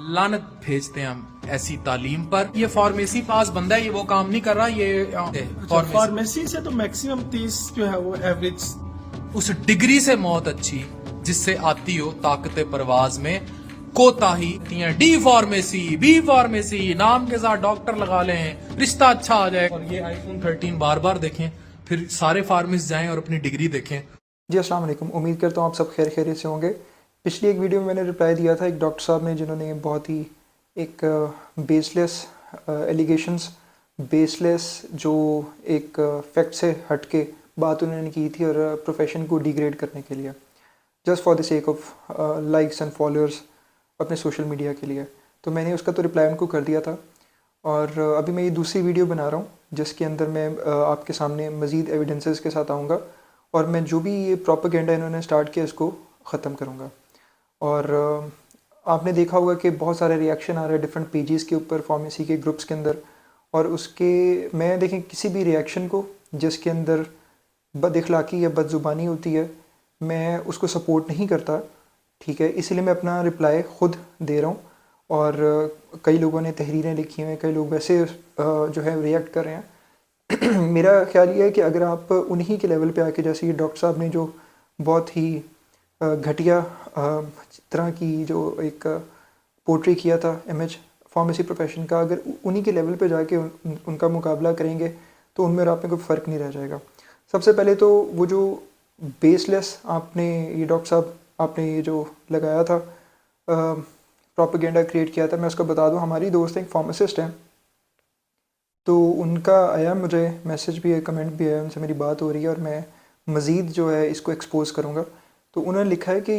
लानत भेजते हैं हम ऐसी तालीम पर। ये फार्मेसी पास बंदा है, ये वो काम नहीं कर रहा, ये फार्मेसी से तो मैक्सिमम 30 जो है वो एवरेज। उस डिग्री से मौत अच्छी जिससे आती हो ताकत परवाज में कोताही। डी फार्मेसी, बी फार्मेसी, नाम के साथ डॉक्टर लगा लें, रिश्ता अच्छा आ जाए। और ये आईफोन 13 बार बार देखें, फिर सारे फार्मेसी जाएं और अपनी डिग्री देखें। जी अस्सलाम वालेकुम, उम्मीद करता हूँ आप सब खैर खैरियत से होंगे। पिछली एक वीडियो में मैंने रिप्लाई दिया था एक डॉक्टर साहब ने, जिन्होंने बहुत ही एक बेसलेस एलिगेशंस, बेसलेस जो एक फैक्ट से हट के बात उन्होंने की थी, और प्रोफेशन को डिग्रेड करने के लिए, just for the sake of likes and followers अपने सोशल मीडिया के लिए। तो मैंने उसका तो रिप्लाई उनको कर दिया था, और अभी मैं ये दूसरी वीडियो बना रहा हूँ जिसके अंदर मैं आपके सामने मज़ीद एविडेंसेस के साथ आऊँगा, और मैं जो भी ये प्रोपेगेंडा इन्होंने स्टार्ट किया इसको ख़त्म करूँगा। और आपने देखा होगा कि बहुत सारे रिएक्शन आ रहे हैं डिफरेंट पेजेस के ऊपर, फार्मेसी के ग्रुप्स के अंदर, और उसके मैं देखें किसी भी रिएक्शन को जिसके अंदर बद अखलाक़ी या बदज़ुबानी होती है, मैं उसको सपोर्ट नहीं करता, ठीक है। इसलिए मैं अपना रिप्लाई ख़ुद दे रहा हूँ, और कई लोगों ने तहरीरें लिखी हैं, कई लोग वैसे जो है रिएक्ट कर रहे हैं। मेरा ख्याल ये है कि अगर आप उन्हीं के लेवल पे आके, जैसे ये डॉक्टर साहब ने जो बहुत ही घटिया तरह की जो एक पोर्ट्री किया था इमेज फार्मेसी प्रोफेशन का, अगर उन्हीं के लेवल पे जाके उनका मुकाबला करेंगे तो उनमें और आप में कोई फ़र्क नहीं रह जाएगा। सबसे पहले तो वो जो बेसलेस आपने ये डॉक्टर साहब आपने ये जो लगाया था, प्रोपेगेंडा क्रिएट किया था, मैं उसको बता दूं, हमारी दोस्त एक फार्मासिस्ट हैं, तो उनका आया मुझे मैसेज भी है, कमेंट भी है, उनसे मेरी बात हो रही है, और मैं मज़ीद जो है इसको एक्सपोज़ करूँगा। तो उन्होंने लिखा है कि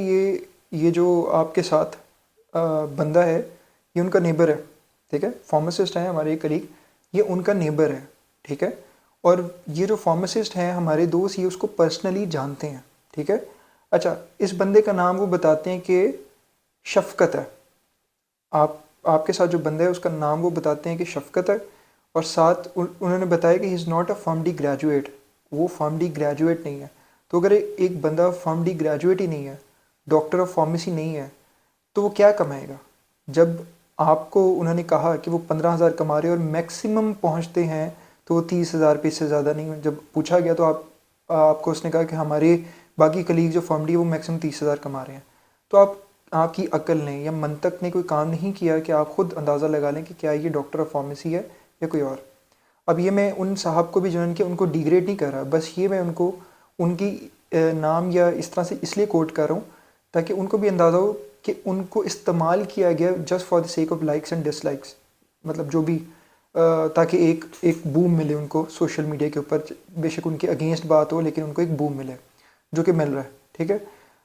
ये जो आपके साथ बंदा है, ये उनका नेबर है, ठीक है। फार्मासिस्ट हैं हमारे एक कलीग, ये उनका नेबर है, ठीक है। और ये जो फार्मासिस्ट हैं हमारे दोस्त, ये उसको पर्सनली जानते हैं, ठीक है। अच्छा, इस बंदे का नाम वो बताते हैं कि शफ़क़त है। आपके साथ जो बंदा है उसका नाम वो बताते हैं कि शफ़क़त है, और साथ उन्होंने बताया कि he is not a PharmD graduate, वो फार्मडी ग्रेजुएट नहीं है। तो अगर एक बंदा फार्मडी ग्रेजुएट ही नहीं है, डॉक्टर ऑफ फार्मेसी नहीं है, तो वो क्या कमाएगा? जब आपको उन्होंने कहा कि वो 15,000 कमा रहे हैं और मैक्सिमम पहुंचते हैं तो वो 30,000 पे, इससे ज़्यादा नहीं। जब पूछा गया तो आपको उसने कहा कि हमारे बाकी कलीग जो फार्मडी है वो मैक्सिमम 30,000 कमा रहे हैं। तो आपकी अक्ल ने या मंतक ने कोई काम नहीं किया कि आप ख़ुद अंदाज़ा लगा लें कि क्या ये डॉक्टर ऑफ फार्मेसी है या कोई और। अब ये मैं उन साहब को भी जिन्होंने कि उनको डिग्रेड नहीं कर रहा, बस ये मैं उनको उनकी नाम या इस तरह से इसलिए कोट कर रहा हूँ ताकि उनको भी अंदाज़ा हो कि उनको इस्तेमाल किया गया just for the sake of likes and dislikes, मतलब जो भी ताकि एक बूम मिले उनको सोशल मीडिया के ऊपर, बेशक उनके अगेंस्ट बात हो लेकिन उनको एक बूम मिले, जो कि मिल रहा है, ठीक है।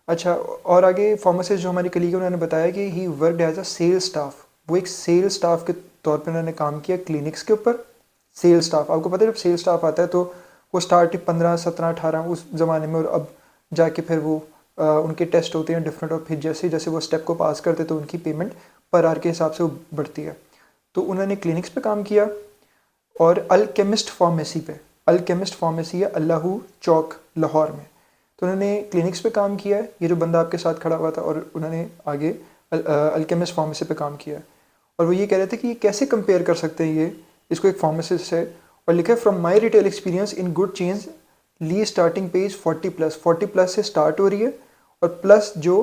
अच्छा, और आगे फार्मासिस्ट जो हमारी कलीग है उन्होंने बताया कि he worked as a sales staff, वो एक सेल्स स्टाफ के तौर पर उन्होंने काम किया क्लिनिक्स के ऊपर। सेल्स स्टाफ, आपको पता है जब सेल्स स्टाफ आता है तो वो स्टार्ट 15, 17, 18 उस ज़माने में, और अब जाके फिर वो उनके टेस्ट होते हैं डिफरेंट, और फिर जैसे जैसे वो स्टेप को पास करते तो उनकी पेमेंट पर आवर के हिसाब से वो बढ़ती है। तो उन्होंने क्लिनिक्स पे काम किया, और अल्केमिस्ट फार्मेसी पे, अल्केमिस्ट फार्मेसी है अल्लाहू चौक लाहौर में, तो उन्होंने क्लिनिक्स पे काम किया है, ये जो बंदा आपके साथ खड़ा हुआ था, और उन्होंने आगे अल्केमिस्ट फार्मेसी पे काम किया है। और वो ये कह रहे थे कि ये कैसे कंपेयर कर सकते हैं ये इसको एक फार्मासिस्ट है, और लिखा है from my retail experience in good change ली स्टार्टिंग पेज 40+ से स्टार्ट हो रही है, और प्लस जो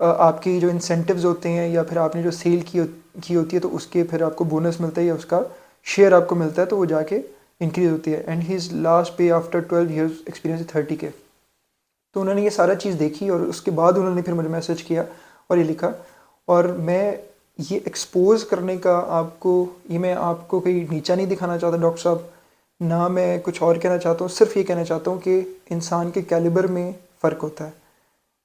आपकी जो इंसेंटिव्स होते हैं या फिर आपने जो सेल की होती है तो उसके फिर आपको बोनस मिलता है या उसका शेयर आपको मिलता है, तो वो जाके इंक्रीज होती है। एंड हीज़ लास्ट पे आफ्टर 12 ईयर्स एक्सपीरियंस 30K। तो उन्होंने ये सारा चीज़ देखी, और उसके बाद उन्होंने फिर मुझे मैसेज किया और ये लिखा, और मैं ये एक्सपोज करने का मैं आपको कहीं नीचा नहीं दिखाना चाहता डॉक्टर साहब, ना मैं कुछ और कहना चाहता हूँ, सिर्फ ये कहना चाहता हूँ कि इंसान के कैलिबर में फ़र्क होता है।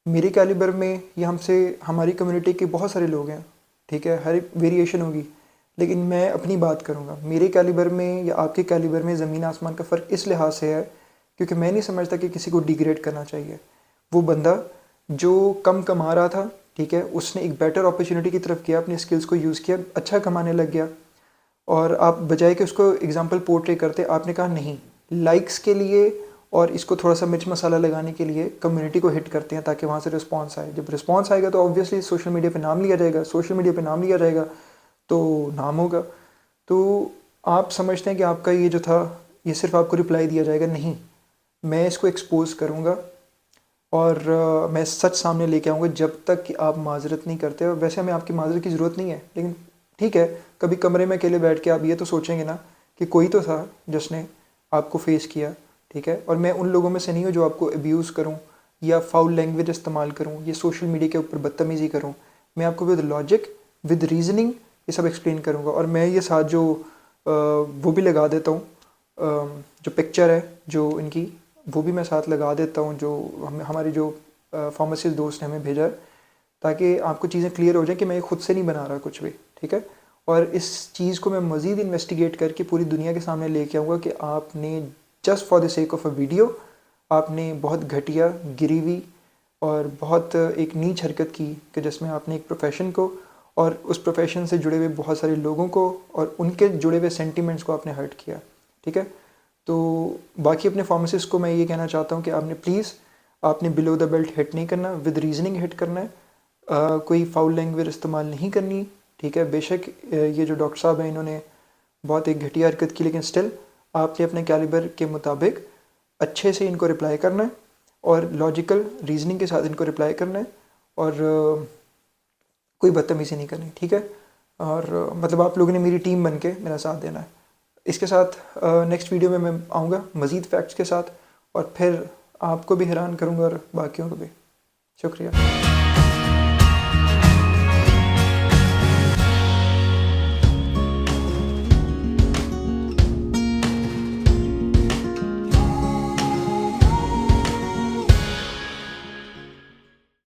मेरे कैलिबर में या हमसे हमारी कम्युनिटी के बहुत सारे लोग हैं, ठीक है, हर वेरिएशन होगी, लेकिन मैं अपनी बात करूँगा। मेरे कैलिबर में या आपके कैलिबर में ज़मीन आसमान का फ़र्क इस लिहाज से है क्योंकि मैं नहीं समझता कि किसी को डिग्रेड करना चाहिए। वो बंदा जो कम कमा रहा था, ठीक है, उसने एक बेटर अपॉर्चुनिटी की तरफ किया, अपने स्किल्स को यूज़ किया, अच्छा कमाने लग गया, और आप बजाय कि उसको एग्जांपल पोर्ट्रे करते आपने कहा नहीं, लाइक्स के लिए और इसको थोड़ा सा मिर्च मसाला लगाने के लिए कम्युनिटी को हिट करते हैं ताकि वहाँ से रिस्पॉन्स आए। जब रिस्पॉन्स आएगा तो ऑब्वियसली सोशल मीडिया पे नाम लिया जाएगा, सोशल मीडिया पे नाम लिया जाएगा तो नाम होगा। तो आप समझते हैं कि आपका ये जो था ये सिर्फ आपको रिप्लाई दिया जाएगा, नहीं, मैं इसको एक्सपोज करूँगा और मैं सच सामने लेके आऊँगा जब तक कि आप माजरत नहीं करते। और वैसे हमें आपकी माजरत की ज़रूरत नहीं है, लेकिन ठीक है, कभी कमरे में अकेले बैठ के आप ये तो सोचेंगे ना कि कोई तो था जिसने आपको फेस किया, ठीक है। और मैं उन लोगों में से नहीं हूँ जो आपको अब्यूज़ करूँ या फाउल लैंग्वेज इस्तेमाल करूँ या सोशल मीडिया के ऊपर बदतमीज़ी करूँ। मैं आपको विद लॉजिक, विद रीजनिंग ये सब एक्सप्लेन करूँगा। और मैं ये साथ जो वो भी लगा देता हूँ, जो पिक्चर है जो इनकी, वो भी मैं साथ लगा देता हूँ, जो हमारे जो फार्मासिस्ट दोस्त ने हमें भेजा है, ताकि आपको चीज़ें क्लियर हो जाए कि मैं ये खुद से नहीं बना रहा कुछ भी, ठीक है। और इस चीज़ को मैं मज़ीद इन्वेस्टिगेट करके पूरी दुनिया के सामने लेके आऊँगा कि आपने just for the sake of a video आपने बहुत घटिया, गिरी हुई और बहुत एक नीच हरकत की कि जिसमें आपने एक प्रोफेशन को और उस प्रोफेशन से जुड़े हुए बहुत सारे लोगों को और उनके जुड़े हुए सेंटिमेंट्स को आपने हर्ट किया, ठीक है। तो बाकी अपने फार्मासिस्ट को मैं ये कहना चाहता हूँ कि आपने प्लीज़ आपने बिलो द बेल्ट हिट नहीं करना, विद रीजनिंग हिट करना है, कोई फाउल लैंग्वेज इस्तेमाल नहीं करनी, ठीक है। बेशक ये जो डॉक्टर साहब हैं इन्होंने बहुत एक घटिया हरकत की, लेकिन स्टिल आपने अपने कैलिबर के मुताबिक अच्छे से इनको रिप्लाई करना है और लॉजिकल रीजनिंग के साथ इनको रिप्लाई करना है और कोई बदतमीज़ी नहीं करनी, ठीक है। और मतलब आप लोगों ने मेरी टीम बन के मेरा साथ देना है। इसके साथ नेक्स्ट वीडियो में मैं आऊँगा मज़ीद फैक्ट्स के साथ और फिर आपको भी हैरान करूँगा और बाकियों को भी। शुक्रिया।